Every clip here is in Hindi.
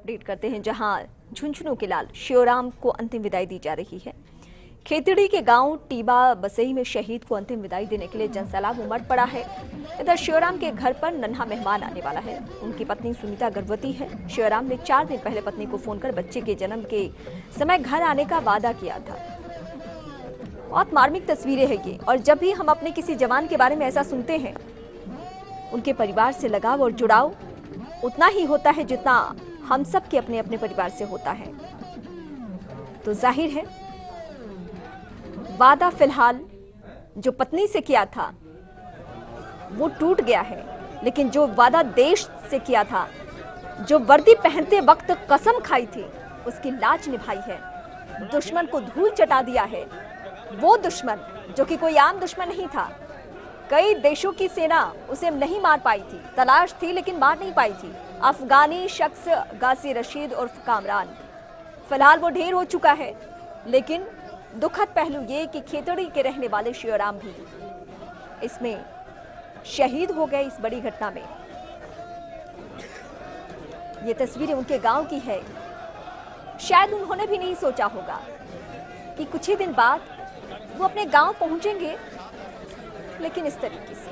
अपडेट करते हैं, जहां झुंझुनू के लाल श्योराम को अंतिम विदाई दी जा रही है। खेतड़ी के गांव टीबा बसई में शहीद को अंतिम विदाई देने के लिए जनसैलाब उमड़ पड़ा है। इधर श्योराम के घर पर नन्हा मेहमान आने वाला है। उनकी पत्नी सुनीता गर्भवती है। श्योराम ने 4 दिन पहले पत्नी को फोन कर बच्चे के जन्म के समय घर आने का वादा किया था। बहुत मार्मिक तस्वीरें हैं ये, और जब भी हम अपने किसी जवान के बारे में ऐसा सुनते हैं, उनके परिवार से लगाव और जुड़ाव उतना ही होता है जितना हम सब के अपने अपने परिवार से होता है। तो जाहिर है वादा फिलहाल जो पत्नी से किया था वो टूट गया है, लेकिन जो वादा देश से किया था, जो वर्दी पहनते वक्त कसम खाई थी, उसकी लाज निभाई है। दुश्मन को धूल चटा दिया है। वो दुश्मन जो कि कोई आम दुश्मन नहीं था। कई देशों की सेना उसे नहीं मार पाई थी, तलाश थी लेकिन मार नहीं पाई थी। अफगानी शख्स गाजी रशीद उर्फ कामरान, फिलहाल वो ढेर हो चुका है। लेकिन दुखद पहलू ये कि खेतड़ी के रहने वाले श्योराम भी इसमें शहीद हो गए। इस बड़ी घटना में ये तस्वीरें उनके गांव की है। शायद उन्होंने भी नहीं सोचा होगा कि कुछ ही दिन बाद वो अपने गांव पहुंचेंगे, लेकिन इस तरीके से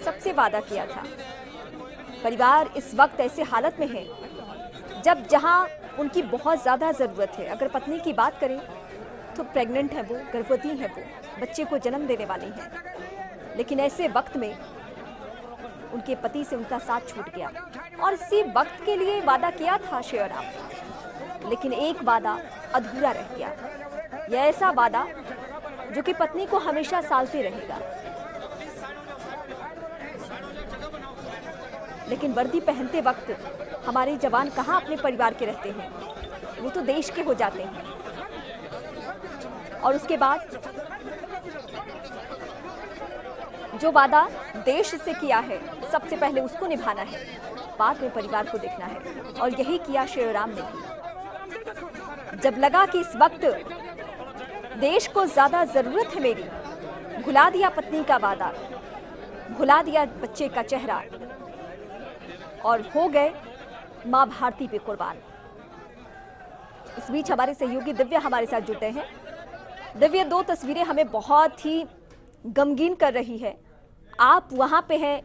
सबसे वादा किया था। परिवार इस वक्त ऐसे हालत में है जहां उनकी बहुत ज्यादा जरूरत है। अगर पत्नी की बात करें तो प्रेग्नेंट है, वो गर्भवती है, वो बच्चे को जन्म देने वाली है, लेकिन ऐसे वक्त में उनके पति से उनका साथ छूट गया। और इसी वक्त के लिए वादा किया था श्योराम, लेकिन एक वादा अधूरा रह गया। यह ऐसा वादा जो कि पत्नी को हमेशा सालते रहेगा। लेकिन वर्दी पहनते वक्त हमारे जवान कहां अपने परिवार के रहते हैं, वो तो देश के हो जाते हैं। और उसके बाद जो वादा देश से किया है, सबसे पहले उसको निभाना है, बाद में परिवार को देखना है। और यही किया श्योराम ने भी। जब लगा कि इस वक्त देश को ज्यादा जरूरत है मेरी, भुला दिया पत्नी का वादा, भुला दिया बच्चे का चेहरा, और हो गए मां भारती पे कुर्बान। इस बीच हमारे सहयोगी दिव्या हमारे साथ जुटे हैं। दिव्या, 2 तस्वीरें हमें बहुत ही गमगीन कर रही है। आप वहां पे हैं,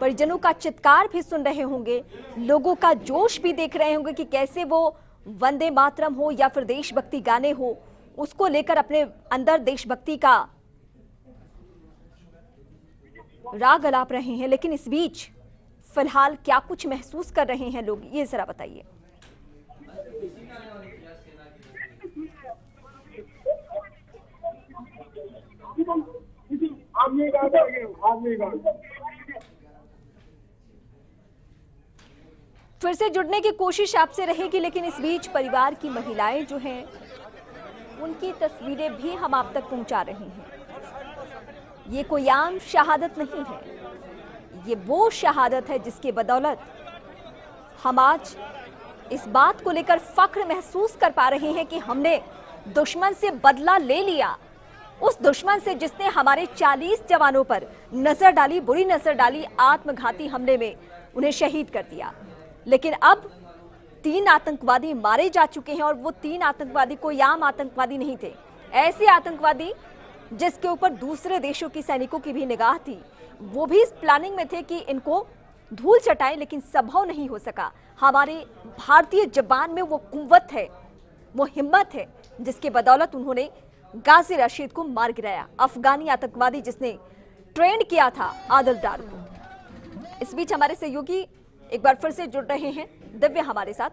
परिजनों का चित्कार भी सुन रहे होंगे, लोगों का जोश भी देख रहे होंगे कि कैसे वो वंदे मातरम हो या फिर देशभक्ति गाने हो, उसको लेकर अपने अंदर देशभक्ति का राग अलाप रहे हैं। लेकिन इस बीच फिलहाल क्या कुछ महसूस कर रहे हैं लोग, ये जरा बताइए। फिर से जुड़ने की कोशिश आपसे रहेगी, लेकिन इस बीच परिवार की महिलाएं जो हैं, उनकी तस्वीरें भी हम आप तक पहुंचा रहे हैं। ये कोई आम शहादत नहीं है, ये वो शहादत है जिसकी बदौलत हम आज इस बात को लेकर फख्र महसूस कर पा रहे हैं कि हमने दुश्मन से बदला ले लिया। उस दुश्मन से जिसने हमारे 40 जवानों पर नजर डाली, बुरी नजर डाली, आत्मघाती हमले में उन्हें शहीद कर दिया। लेकिन अब 3 आतंकवादी मारे जा चुके हैं, और वो 3 आतंकवादी कोई आम आतंकवादी नहीं थे। ऐसे आतंकवादी जिसके ऊपर दूसरे देशों की सैनिकों की भी निगाह थी, वो भी इस प्लानिंग में थे कि इनको धूल चटाएं, लेकिन संभव नहीं हो सका। हमारे भारतीय जवान में वो कुव्वत है, वो हिम्मत है, जिसके बदौलत उन्होंने गाजी रशीद को मार गिराया, अफगानी आतंकवादी जिसने ट्रेंड किया था आदिल डार को। इस बीच हमारे सहयोगी एक बार फिर से जुड़ रहे हैं, दिव्या हमारे साथ।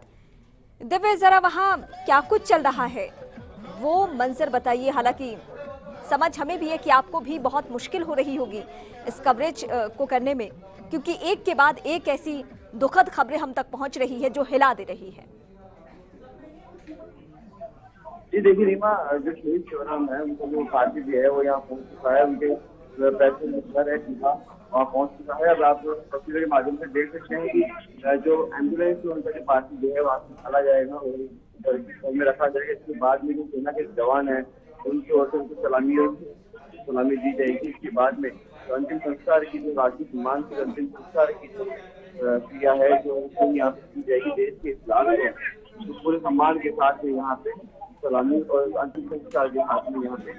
दिव्या, जरा वहां क्या कुछ चल रहा है वो मंजर बताइए। हालांकि समझ हमें भी है कि आपको भी बहुत मुश्किल हो रही होगी इस कवरेज को करने में, क्योंकि एक के बाद एक ऐसी दुखद खबरें हम तक पहुंच रही है जो हिला दे रही है। जी देखिए रीमा, जो शहीद श्योराम है, उनको जो पार्टी भी है वो यहाँ पहुंच चुका है। उनके पैसे घर है सीधा वहाँ पहुंच चुका है। अब आप तस्वीरों के माध्यम से देख सकते हैं कि जो एम्बुलेंस उनका जो पार्टी जो है वहाँ से निकाला जाएगा और में रखा जाएगा। इसके बाद में जो सेना के जवान है उनकी ओर से उनको सलामी दी जाएगी। इसके बाद में अंतिम संस्कार की जो राजनीतिक सम्मान से अंतिम संस्कार की क्रिया है जो उनको यहाँ पे की जाएगी। देश के इतिहास को तो पूरे सम्मान के साथ यहाँ पे सलामी और अंतिम संस्कार के साथ में यहाँ पे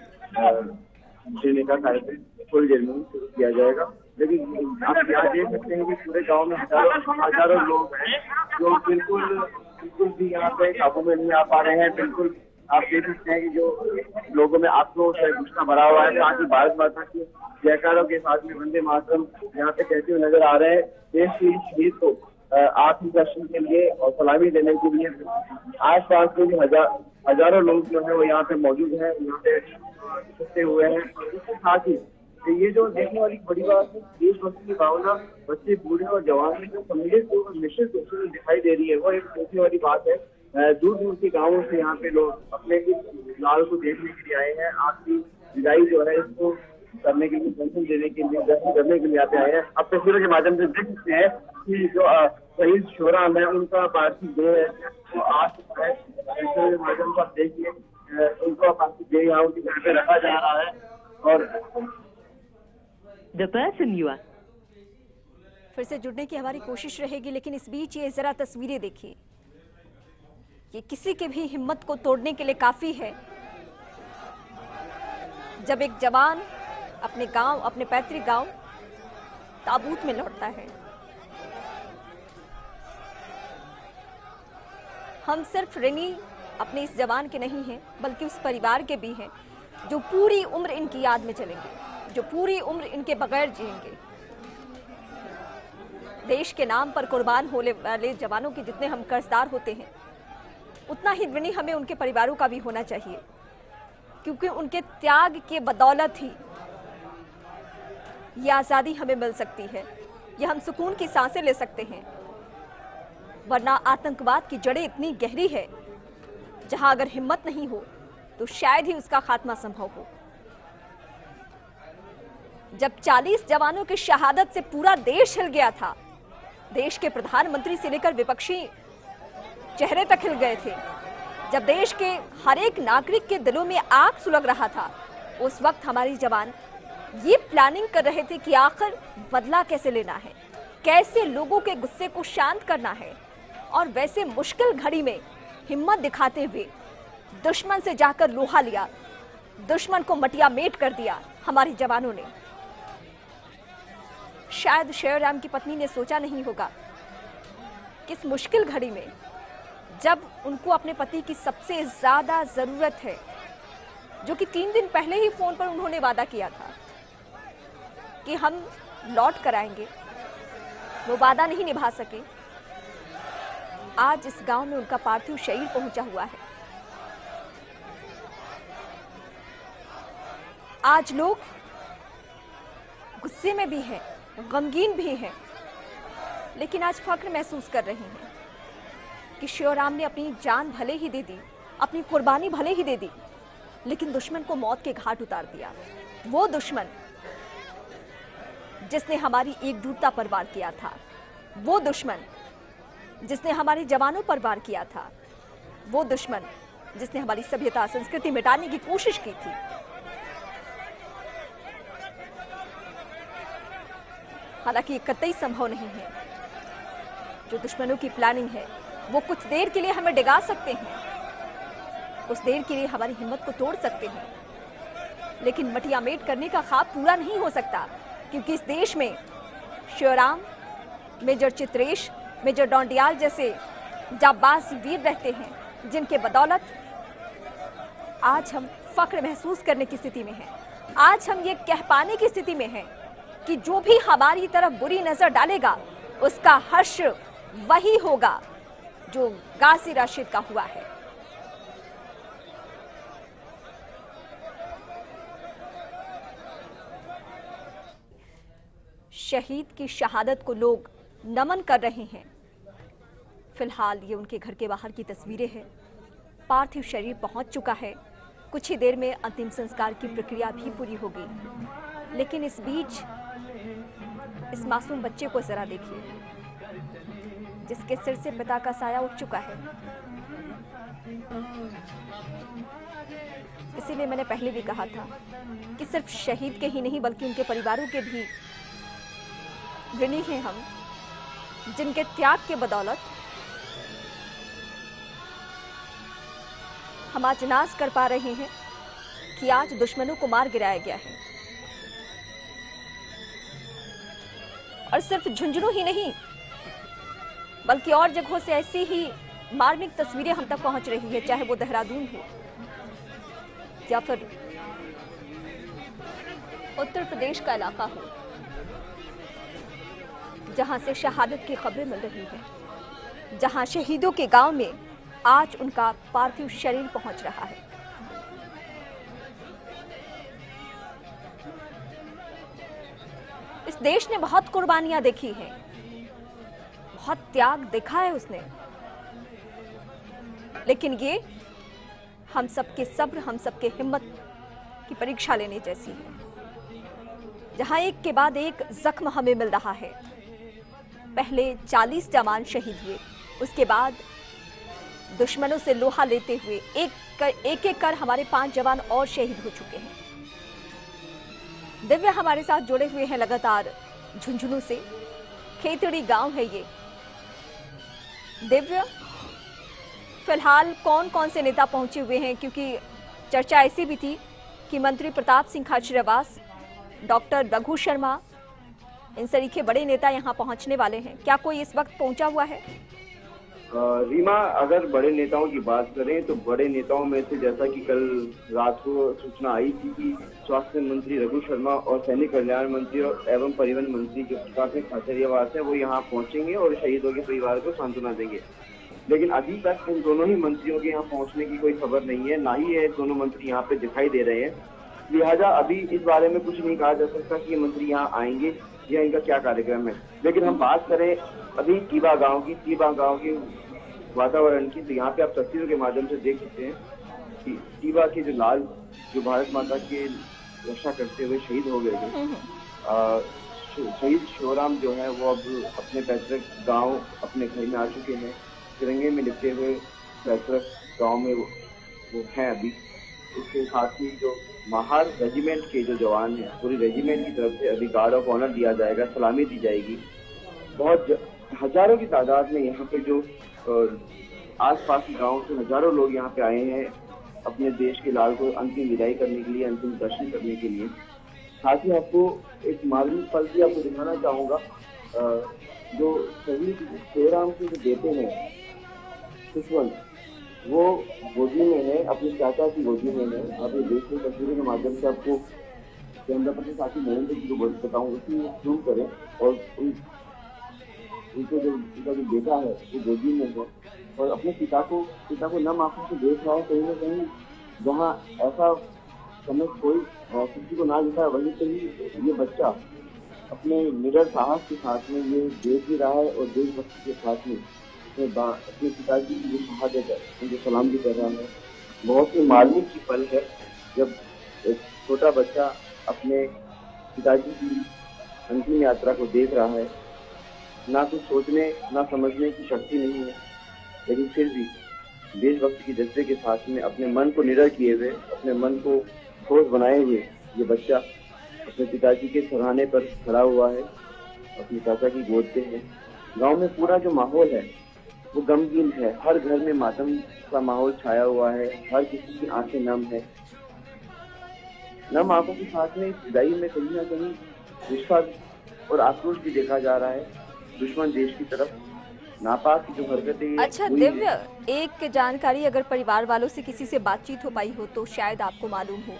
देने का कार्यक्रम थोड़ी देर में शुरू किया जाएगा। लेकिन आप यहाँ देख सकते हैं कि पूरे गांव में हजारों लोग हैं जो बिल्कुल भी यहाँ पे काबू में नहीं आ पा रहे हैं। बिल्कुल आप देख सकते हैं कि जो लोगों में आक्रोश है, गुस्सा भरा हुआ है। साथ ही भारत माता की जयकारों के साथ में वंदे मातरम यहाँ पे कहते हुए नजर आ रहे हैं। देश की शहीद को आखिरी दर्शन के लिए और सलामी देने के लिए आसपास के भी हजारों लोग जो है वो यहाँ पे मौजूद हैं, यहाँ पे इकट्ठे हुए हैं। इसके साथ ही ये जो देखने वाली बड़ी बात है, देशभक्ति की भावना बच्चे, बूढ़े और जवान में जो सम्मिलित और निश्चित रूप से दिखाई दे रही है, वो एक देखने वाली बात है। दूर दूर के गाँवों से यहाँ पे लोग अपने लाल को देखने के लिए आए हैं। आपकी विदाई जो है इसको करने के लिए, दर्शन देने के लिए, दर्शन करने के लिए आते आए हैं। अब तस्वीरों के माध्यम से देख सकते हैं कि जो शहीद शिवराम है उनका पार्थिव देह है वो आज है। तस्वीरों के माध्यम से आप देखिए उनका पार्थिव देह यहाँ उनके घर पे रखा जा रहा है। और The person you are फिर से जुड़ने की हमारी कोशिश रहेगी, लेकिन इस बीच ये जरा तस्वीरें देखिए। ये किसी के भी हिम्मत को तोड़ने के लिए काफी है जब एक जवान अपने गांव, अपने पैतृक गांव ताबूत में लौटता है। हम सिर्फ ऋणी अपने इस जवान के नहीं हैं, बल्कि उस परिवार के भी हैं जो पूरी उम्र इनकी याद में चलेंगे, जो पूरी उम्र इनके बगैर जिएंगे। देश के नाम पर कुर्बान होने वाले जवानों के जितने हम कर्जदार होते हैं, उतना ही ऋणी हमें उनके परिवारों का भी होना चाहिए, क्योंकि उनके त्याग के बदौलत ही ये आज़ादी हमें मिल सकती है, ये हम सुकून की सांसें ले सकते हैं। वरना आतंकवाद की जड़ें इतनी गहरी है, जहां अगर हिम्मत नहीं हो तो शायद ही उसका खात्मा संभव हो। जब 40 जवानों की शहादत से पूरा देश हिल गया था, देश के प्रधानमंत्री से लेकर विपक्षी चेहरे तक हिल गए थे, जब देश के हर एक नागरिक के दिलों में आग सुलग रहा था, उस वक्त हमारे जवान ये प्लानिंग कर रहे थे कि आखिर बदला कैसे लेना है, कैसे लोगों के गुस्से को शांत करना है। और वैसे मुश्किल घड़ी में हिम्मत दिखाते हुए दुश्मन से जाकर लोहा लिया, दुश्मन को मटिया मेट कर दिया हमारे जवानों ने। शायद शिवराम की पत्नी ने सोचा नहीं होगा कि इस मुश्किल घड़ी में, जब उनको अपने पति की सबसे ज्यादा जरूरत है, जो कि 3 दिन पहले ही फोन पर उन्होंने वादा किया था कि हम लौट कर आएंगे, वो वादा नहीं निभा सके। आज इस गांव में उनका पार्थिव शरीर पहुंचा हुआ है। आज लोग गुस्से में भी हैं, गमगीन भी हैं, लेकिन आज फख्र महसूस कर रहे हैं कि शिवराम ने अपनी जान भले ही दे दी, अपनी कुर्बानी भले ही दे दी, लेकिन दुश्मन को मौत के घाट उतार दिया। वो दुश्मन जिसने हमारी एकजुटता पर वार किया था, वो दुश्मन जिसने हमारे जवानों पर वार किया था, वो दुश्मन जिसने हमारी सभ्यता, संस्कृति मिटाने की कोशिश की थी। हालांकि ये कतई संभव नहीं है। जो दुश्मनों की प्लानिंग है वो कुछ देर के लिए हमें डिगा सकते हैं, कुछ देर के लिए हमारी हिम्मत को तोड़ सकते हैं, लेकिन मटिया मेट करने का ख्वाब पूरा नहीं हो सकता, क्योंकि इस देश में शिवराम, मेजर चित्रेश, मेजर डोंडियाल जैसे जाबाज वीर रहते हैं, जिनके बदौलत आज हम फख्र महसूस करने की स्थिति में हैं। आज हम ये कह पाने की स्थिति में हैं कि जो भी हमारी तरफ बुरी नजर डालेगा, उसका हर्ष वही होगा जो गाजी राशिद का हुआ है। शहीद की शहादत को लोग नमन कर रहे हैं। फिलहाल ये उनके घर के बाहर की तस्वीरें हैं। पार्थिव शरीर पहुंच चुका है। कुछ ही देर में अंतिम संस्कार की प्रक्रिया भी पूरी होगी, लेकिन इस बीच इस मासूम बच्चे को जरा देखिए, जिसके सिर से पिता का साया उठ चुका है। इसीलिए मैंने पहले भी कहा था कि सिर्फ शहीद के ही नहीं, बल्कि उनके परिवारों के भी ऋणी हैं हम, जिनके त्याग के बदौलत हम आज नाज कर पा रहे हैं कि आज दुश्मनों को मार गिराया गया है। और सिर्फ झुंझुनू ही नहीं बल्कि और जगहों से ऐसी ही मार्मिक तस्वीरें हम तक पहुंच रही है, चाहे वो देहरादून हो या फिर उत्तर प्रदेश का इलाका हो, जहां से शहादत की खबरें मिल रही है, जहां शहीदों के गांव में आज उनका पार्थिव शरीर पहुंच रहा है। इस देश ने बहुत कुर्बानियां देखी हैं, बहुत त्याग देखा है उसने, लेकिन ये हम सबके सब्र, हम सबके हिम्मत की परीक्षा लेने जैसी है, जहां एक के बाद एक जख्म हमें मिल रहा है। पहले 40 जवान शहीद हुए, उसके बाद दुश्मनों से लोहा लेते हुए एक एक कर हमारे 5 जवान और शहीद हो चुके हैं। दिव्य हमारे साथ जुड़े हुए हैं लगातार झुंझुनू से, खेतड़ी गांव है ये। दिव्य, फिलहाल कौन कौन से नेता पहुंचे हुए हैं, क्योंकि चर्चा ऐसी भी थी कि मंत्री प्रताप सिंह खाचरियावास, डॉक्टर रघु शर्मा, इन सरीखे बड़े नेता यहां पहुंचने वाले हैं। क्या कोई इस वक्त पहुंचा हुआ है? रीमा, अगर बड़े नेताओं की बात करें तो बड़े नेताओं में से जैसा कि कल रात को सूचना आई थी कि स्वास्थ्य मंत्री रघु शर्मा और सैनिक कल्याण मंत्री और एवं परिवहन मंत्री जो प्रताप सिंह खाचरियावास है वो यहाँ पहुंचेंगे और शहीदों के परिवार को सांत्वना देंगे। लेकिन अभी तक इन दोनों ही मंत्रियों के यहाँ पहुंचने की कोई खबर नहीं है, ना ही ये दोनों मंत्री यहाँ पे दिखाई दे रहे हैं। लिहाजा अभी इस बारे में कुछ नहीं कहा जा सकता कि ये मंत्री यहाँ आएंगे या इनका क्या कार्यक्रम है। लेकिन हम बात करें अभी टीबा गांव के वातावरण की, तो यहाँ पे आप तस्वीरों के माध्यम से देख सकते हैं कि टीबा के जो लाल जो भारत माता के रक्षा करते हुए शहीद हो गए थे, शहीद शिवराम जो है वो अब अपने पैतृक गांव अपने घर में आ चुके हैं। तिरंगे में लिपटे हुए पैतृक गांव में वो हैं अभी। उसके साथ ही जो महार रेजिमेंट के जो जवान हैं, पूरी रेजिमेंट की तरफ से अभी गार्ड ऑफ ऑनर दिया जाएगा, सलामी दी जाएगी। बहुत हजारों की तादाद में यहाँ पे जो आसपास के गाँव से हजारों लोग यहाँ पे आए हैं अपने देश के लाल को अंतिम विदाई करने के लिए, अंतिम दर्शन करने के लिए। साथ ही आपको एक मार्मिक पल भी आपको दिखाना चाहूँगा। जो शहीद शिवराम के जो बेटे हैं खुशवंत, वो गोदी में है, अपने चाचा की गोदी में है। आप ये देश में तस्वीरों के माध्यम से आपको कैमरा पर्सन साथी नरेंद्र जी को बताऊँ, उसी जूम करें और उनका जो बेटा है वो गोदी में है और अपने पिता को नम आंखों से देख रहा है। कहीं ना कहीं जहाँ ऐसा समय कोई किसी को ना दिखा, वहीं से ही ये बच्चा अपने निडर साहस के साथ में ये देख भी रहा है और देशभक्ति के साथ में अपने पिताजी की जो शहादत है उनको सलाम भी कर रहा है। बहुत ही मार्मिक की पल है जब एक छोटा बच्चा अपने पिताजी की अंतिम यात्रा को देख रहा है। ना कुछ सोचने ना समझने की शक्ति नहीं है, लेकिन फिर भी देशभक्ति के जज्बे के साथ में अपने मन को निडर किए हुए, अपने मन को ठोस बनाए हुए ये बच्चा अपने पिताजी के सराहने पर खड़ा हुआ है, अपने चाचा की गोद पे है। गांव में पूरा जो माहौल है वो गमगीन है, हर घर में मातम का माहौल छाया हुआ है, हर किसी की आंखें नम है। नम आंखों के साथ में इस विदाई में कहीं ना कहीं विश्वास और आक्रोश भी देखा जा रहा है दुश्मन देश की तरफ। नापाक की जो हरकतें। अच्छा दिव्य, एक जानकारी अगर परिवार वालों से किसी से बातचीत हो पाई हो तो शायद आपको मालूम हो,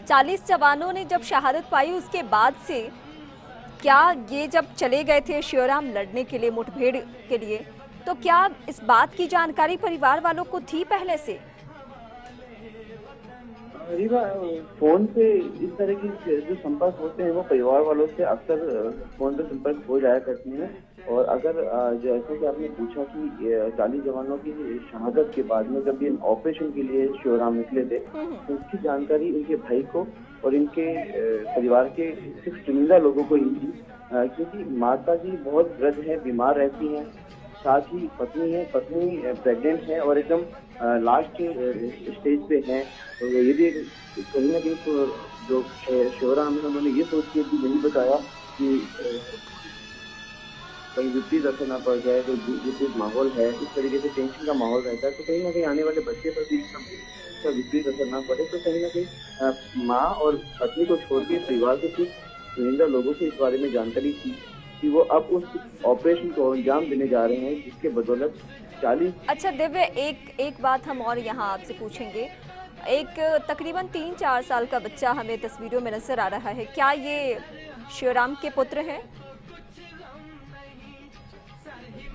40 जवानों ने जब शहादत पाई उसके बाद से क्या ये जब चले गए थे शिवराम लड़ने के लिए, मुठभेड़ के लिए, तो क्या इस बात की जानकारी परिवार वालों को थी पहले से? रीवा, फोन पे इस तरह की जो संपर्क होते हैं वो परिवार वालों से अक्सर फोन पे संपर्क हो जाया करते हैं। और अगर जैसा कि आपने पूछा कि 40 जवानों की शहादत के बाद में जब ये ऑपरेशन के लिए शिवराम निकले थे तो उसकी जानकारी इनके भाई को और इनके परिवार के सिर्फ चुनिंदा लोगों को ही थी, क्योंकि माता जी बहुत वृद्ध है, बीमार रहती हैं, साथ ही पत्नी प्रेग्नेंट है और एकदम लास्ट स्टेज पे है। तो ये भी कहीं ना कहीं जो शिवराम है उन्होंने ये सोच के भी नहीं बताया कि कहीं विपरीत असर ना पड़ जाए, कोई विपरीत माहौल है, इस तरीके से टेंशन का माहौल रहता है, तो कहीं ना कहीं आने वाले बच्चे पर भी इसका विपरीत असर ना पड़े, तो कहीं ना कहीं माँ और पत्नी को छोड़ के परिवार के कुछ चुनिंदा लोगों से इस बारे में जानकारी थी कि वो अब उस ऑपरेशन को अंजाम देने जा रहे हैं, जिसके बदौलत 40। अच्छा दिव्य, एक बात हम और यहाँ आपसे पूछेंगे। एक तकरीबन 3-4 साल का बच्चा हमें तस्वीरों में नजर आ रहा है, क्या ये शिवराम के पुत्र हैं?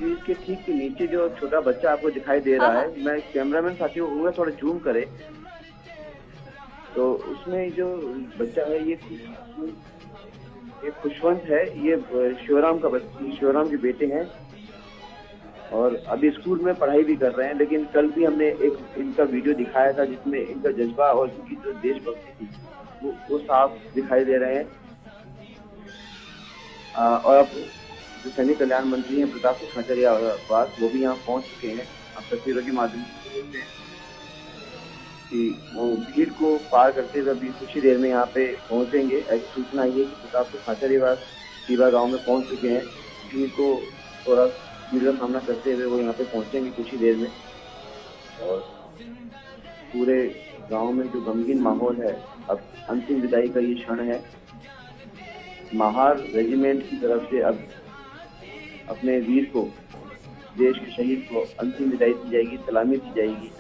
इसके ठीक के नीचे जो छोटा बच्चा आपको दिखाई दे रहा हाँ, है, मैं कैमरामैन साथियों कहूँगा थोड़ा जूम करे, तो उसमें जो बच्चा है ये खुशवंत है, ये शिवराम के बेटे हैं और अभी स्कूल में पढ़ाई भी कर रहे हैं। लेकिन कल भी हमने एक इनका वीडियो दिखाया था जिसमें इनका जज्बा और इनकी जो देशभक्ति थी वो साफ दिखाई दे रहे हैं। और अब जो सैनिक कल्याण मंत्री हैं प्रताप सिंह खाचरियावास, वो भी यहाँ पहुंच चुके हैं। आप तस्वीरों के माध्यम से देखते हैं कि वो भीड़ को पार करते हुए अभी कुछ ही देर में यहाँ पे पहुंचेंगे। ऐसी सूचना आई है कि प्रताप सिंह खाचरियावास टीबा गांव में पहुंच चुके हैं। भीड़ को थोड़ा भीड़ का सामना करते हुए वो यहाँ पे पहुंचेंगे कुछ ही देर में। और पूरे गांव में जो गमगीन माहौल है, अब अंतिम विदाई का ये क्षण है। महार रेजिमेंट की तरफ से अब अपने वीर को, देश के शहीद को अंतिम विदाई दी जाएगी, सलामी दी जाएगी।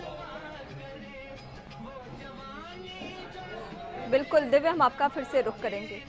बिल्कुल दिव्य, हम आपका फिर से रुख करेंगे।